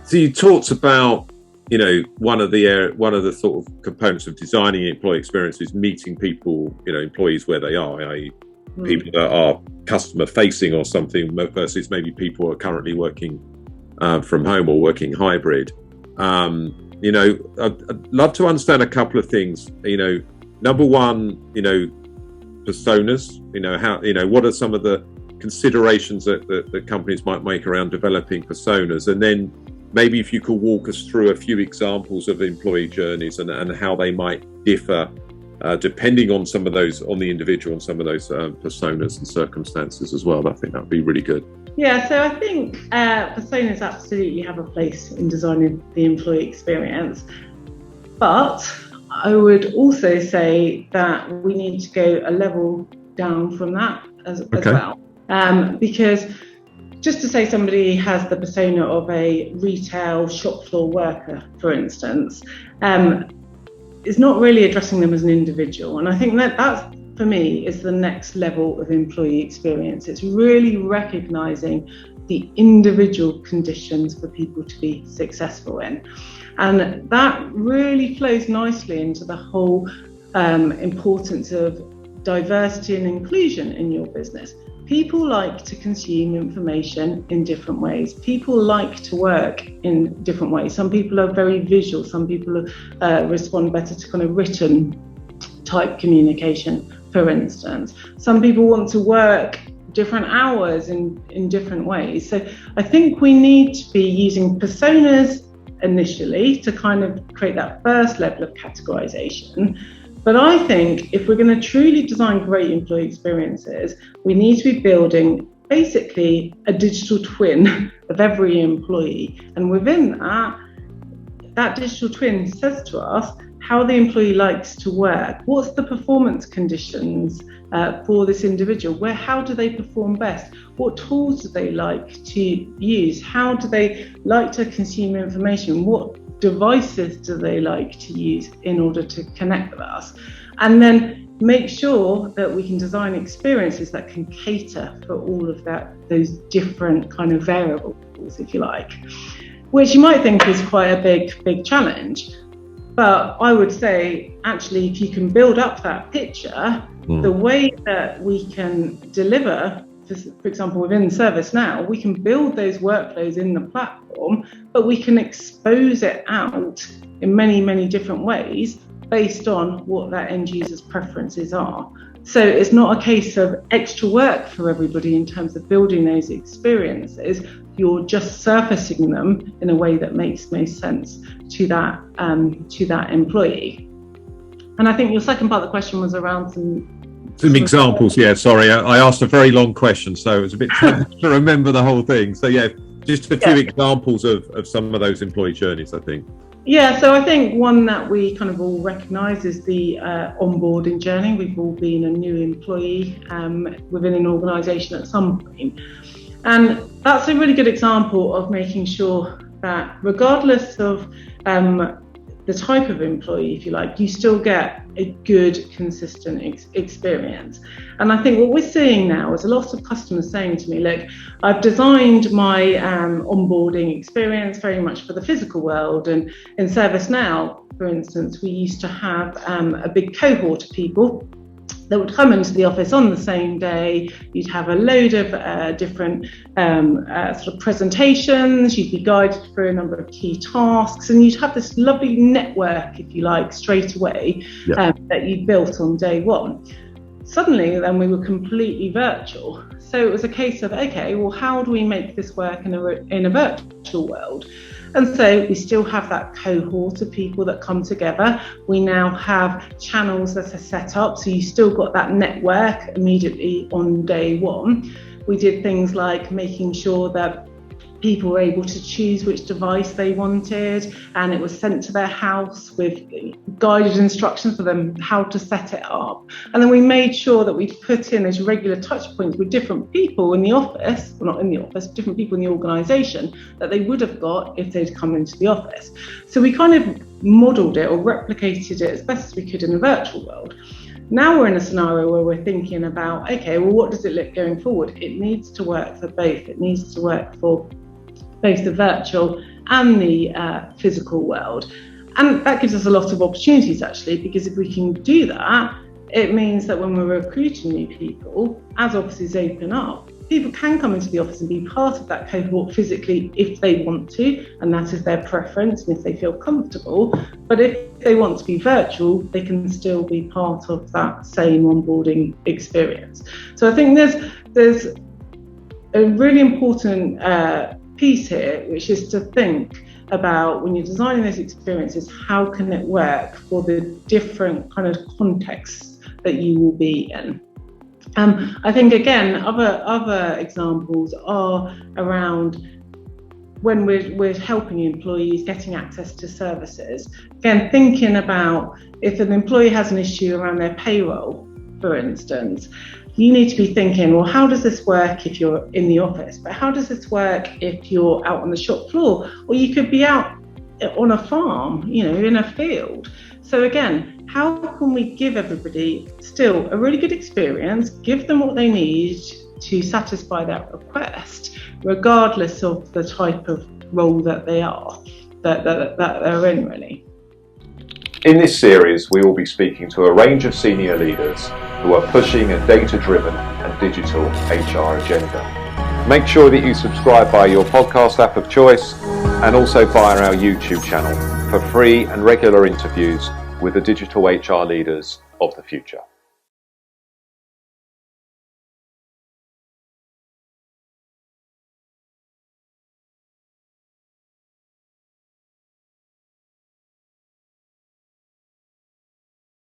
So you talked about, one of the sort of components of designing employee experience is meeting people, employees where they are, i.e. people that are customer facing or something versus maybe people who are currently working from home or working hybrid. I'd love to understand a couple of things. Number one, personas. How what are some of the considerations that companies might make around developing personas, and then maybe if you could walk us through a few examples of employee journeys and how they might differ depending on some of those, on the individual and some of those personas and circumstances as well. I think that would be really good. Yeah, so I think personas absolutely have a place in designing the employee experience. But I would also say that we need to go a level down from that as well. Because just to say somebody has the persona of a retail shop floor worker, for instance, is not really addressing them as an individual. And I think that's, for me, is the next level of employee experience. It's really recognizing the individual conditions for people to be successful in. And that really flows nicely into the whole importance of diversity and inclusion in your business. People like to consume information in different ways. People like to work in different ways. Some people are very visual. Some people respond better to kind of written type communication, for instance. Some people want to work different hours in different ways. So I think we need to be using personas initially to kind of create that first level of categorization. But I think if we're going to truly design great employee experiences, we need to be building basically a digital twin of every employee. And within that digital twin says to us how the employee likes to work, what's the performance conditions for this individual, how do they perform best, what tools do they like to use, how do they like to consume information, what devices do they like to use in order to connect with us, and then make sure that we can design experiences that can cater for all of those different kind of variables, if you like, which you might think is quite a big challenge. But I would say, actually, if you can build up that picture, the way that we can deliver, for example, within ServiceNow, we can build those workflows in the platform, but we can expose it out in many different ways based on what that end user's preferences are. So it's not a case of extra work for everybody in terms of building those experiences. You're just surfacing them in a way that makes most sense to that employee. And I think your second part of the question was around some examples. Yeah, sorry, I asked a very long question, so it was a bit tough to remember the whole thing. So yeah, just a few examples of some of those employee journeys, I think. Yeah, so I think one that we kind of all recognise is the onboarding journey. We've all been a new employee within an organisation at some point. And that's a really good example of making sure that regardless of the type of employee, if you like, you still get a good, consistent experience. And I think what we're seeing now is a lot of customers saying to me, look, I've designed my onboarding experience very much for the physical world. And in ServiceNow, for instance, we used to have a big cohort of people that would come into the office on the same day. You'd have a load of different sort of presentations. You'd be guided through a number of key tasks, and you'd have this lovely network, if you like, straight away that you built on day one. Suddenly, then we were completely virtual. So it was a case of, okay, well, how do we make this work in a virtual world? And so we still have that cohort of people that come together. We now have channels that are set up, so you still got that network immediately on day one. We did things like making sure that people were able to choose which device they wanted, and it was sent to their house with guided instructions for them how to set it up. And then we made sure that we put in those regular touch points with different people in the office, well, not in the office, different people in the organisation that they would have got if they'd come into the office. So we kind of modelled it or replicated it as best as we could in a virtual world. Now we're in a scenario where we're thinking about, okay, well, what does it look going forward? It needs to work for both. It needs to work for both the virtual and the physical world. And that gives us a lot of opportunities, actually, because if we can do that, it means that when we're recruiting new people, as offices open up, people can come into the office and be part of that cohort physically if they want to, and that is their preference and if they feel comfortable. But if they want to be virtual, they can still be part of that same onboarding experience. So I think there's a really important piece here, which is to think about, when you're designing those experiences, how can it work for the different kind of contexts that you will be in. I think, again, other examples are around when we're helping employees getting access to services. Again, thinking about if an employee has an issue around their payroll, for instance, you need to be thinking, well, how does this work if you're in the office? But how does this work if you're out on the shop floor? Or you could be out on a farm, in a field. So again, how can we give everybody still a really good experience, give them what they need to satisfy that request, regardless of the type of role that they are, that they're in, really. In this series, we will be speaking to a range of senior leaders who are pushing a data-driven and digital HR agenda. Make sure that you subscribe via your podcast app of choice and also via our YouTube channel for free and regular interviews with the digital HR leaders of the future.